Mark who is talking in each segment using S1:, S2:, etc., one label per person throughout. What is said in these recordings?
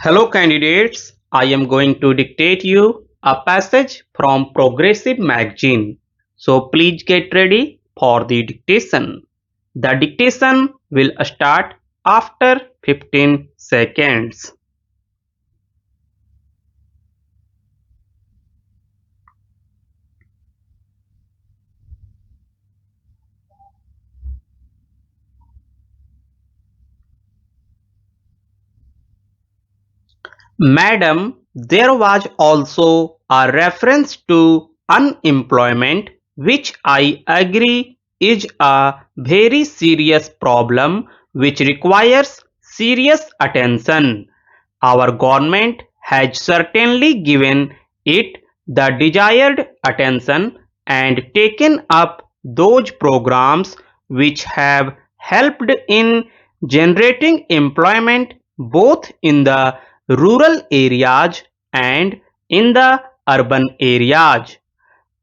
S1: Hello candidates, I am going to dictate you a passage from Progressive magazine. So please get ready for the dictation. The dictation will start after 15 seconds. Madam, there was also a reference to unemployment, which I agree is a very serious problem which requires serious attention. Our government has certainly given it the desired attention and taken up those programs which have helped in generating employment both in the rural areas and in the urban areas.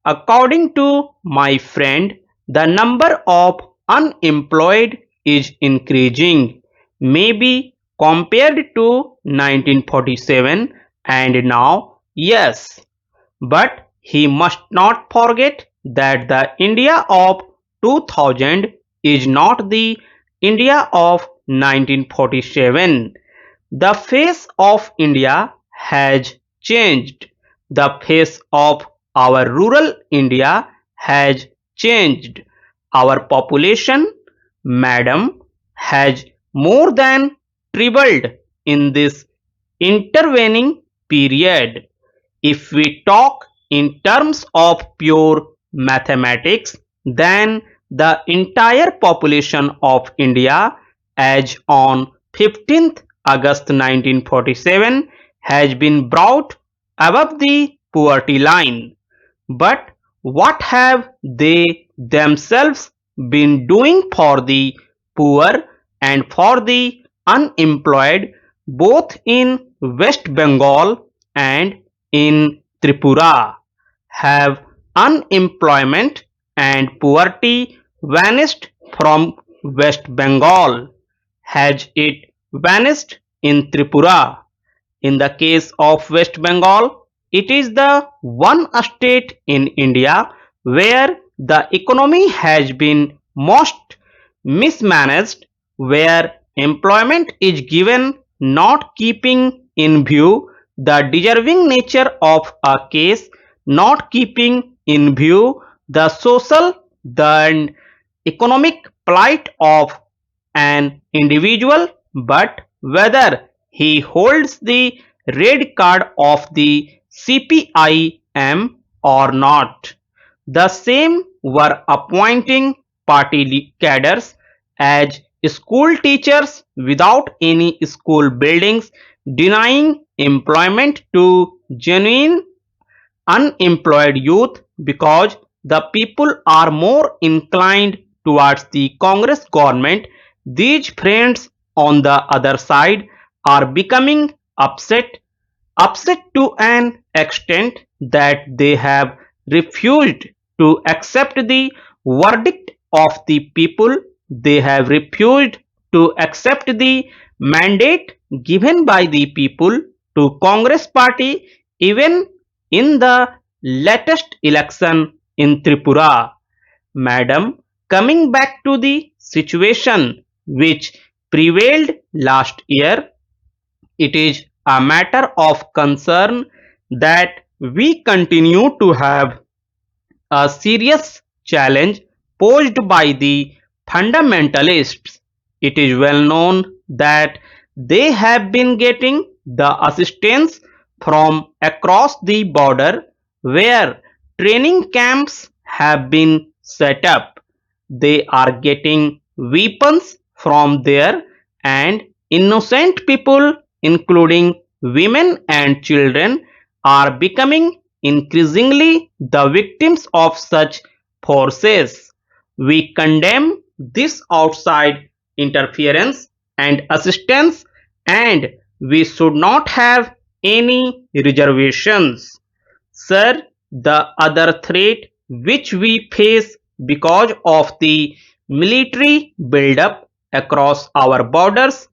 S1: According to my friend, the number of unemployed is increasing, maybe compared to 1947 and now, yes. But he must not forget that the India of 2000 is not the India of 1947. The face of India has changed. The face of our rural India has changed. Our population, madam, has more than tripled in this intervening period. If we talk in terms of pure mathematics, then the entire population of India as on 15th August 1947 has been brought above the poverty line. But what have they themselves been doing for the poor and for the unemployed both in West Bengal and in Tripura? Have unemployment and poverty vanished from West Bengal? Has it vanished in Tripura? In the case of West Bengal, it is the one state in India where the economy has been most mismanaged, where employment is given not keeping in view the deserving nature of a case, not keeping in view the social and economic plight of an individual, but whether he holds the red card of the CPIM or not. The same were appointing party cadres as school teachers without any school buildings, denying employment to genuine unemployed youth because the people are more inclined towards the Congress government. These friends on the other side are becoming upset to an extent that they have refused to accept the verdict of the people. They have refused to accept the mandate given by the people to Congress party even in the latest election in Tripura. Madam, coming back to the situation which prevailed last year, it is a matter of concern that we continue to have a serious challenge posed by the fundamentalists. It is well known that they have been getting the assistance from across the border where training camps have been set up. They are getting weapons from there, and innocent people including women and children are becoming increasingly the victims of such forces. We condemn this outside interference and assistance, and we should not have any reservations. Sir, the other threat which we face because of the military buildup across our borders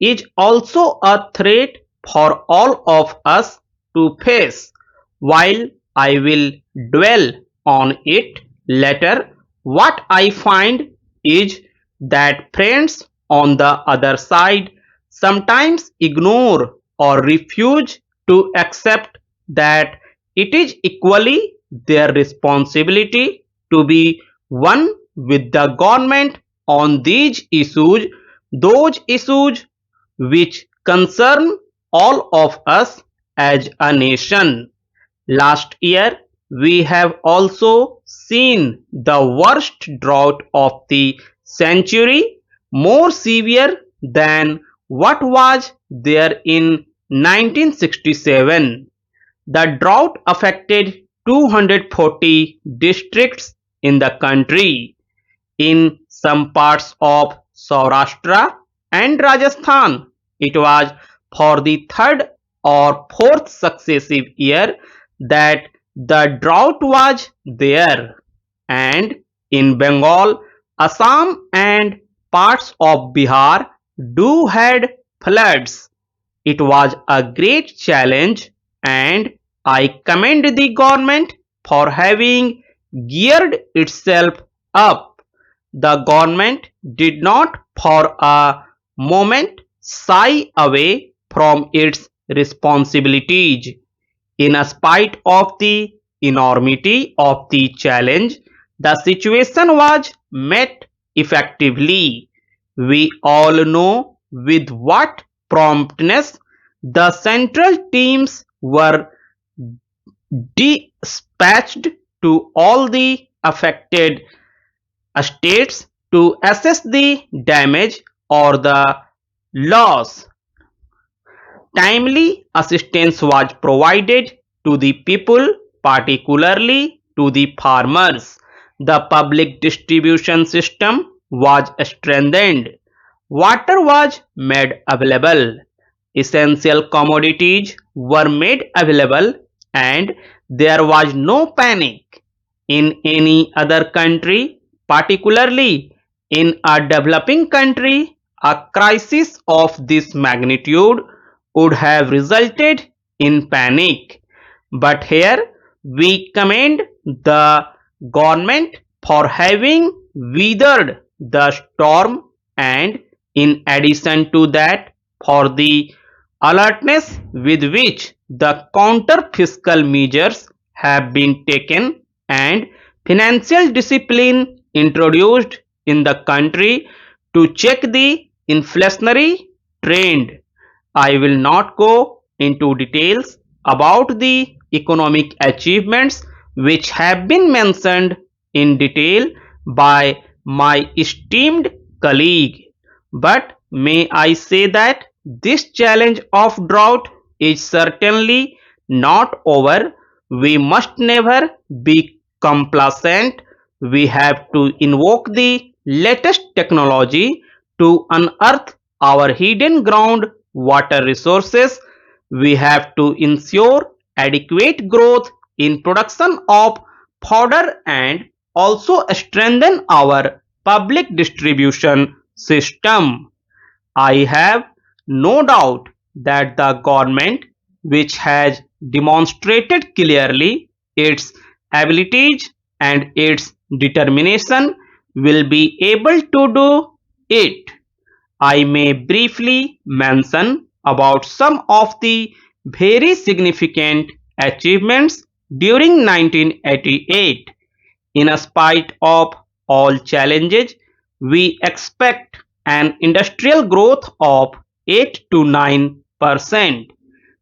S1: is also a threat for all of us to face. While I will dwell on it later, what I find is that friends on the other side sometimes ignore or refuse to accept that it is equally their responsibility to be one with the government on these issues, those issues which concern all of us as a nation. Last year, we have also seen the worst drought of the century, more severe than what was there in 1967. The drought affected 240 districts in the country. In some parts of Saurashtra and Rajasthan, it was for the third or fourth successive year that the drought was there, and in Bengal, Assam and parts of Bihar do had floods. It was a great challenge, and I commend the government for having geared itself up. The government did not for a moment shy away from its responsibilities. In spite of the enormity of the challenge, the situation was met effectively. We all know with what promptness the central teams were dispatched to all the affected states to assess the damage or the loss. Timely assistance was provided to the people, particularly to the farmers. The public distribution system was strengthened. Water was made available. Essential commodities were made available, and there was no panic. In any other country, particularly in a developing country, a crisis of this magnitude would have resulted in panic. But here we commend the government for having weathered the storm, and in addition to that, for the alertness with which the counter fiscal measures have been taken and financial discipline introduced in the country to check the inflationary trend. I will not go into details about the economic achievements which have been mentioned in detail by my esteemed colleague, but may I say that this challenge of drought is certainly not over. We must never be complacent. We have to invoke the latest technology to unearth our hidden ground water resources. We have to ensure adequate growth in production of fodder and also strengthen our public distribution system. I have no doubt that the government, which has demonstrated clearly its abilities and its determination, will be able to do it. I may briefly mention about some of the very significant achievements during 1988. In spite of all challenges, we expect an industrial growth of 8 to 9%.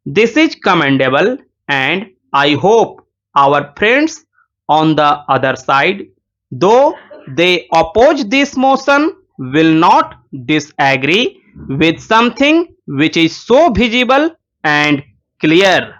S1: This is commendable, and I hope our friends on the other side, though they oppose this motion, will not disagree with something which is so visible and clear.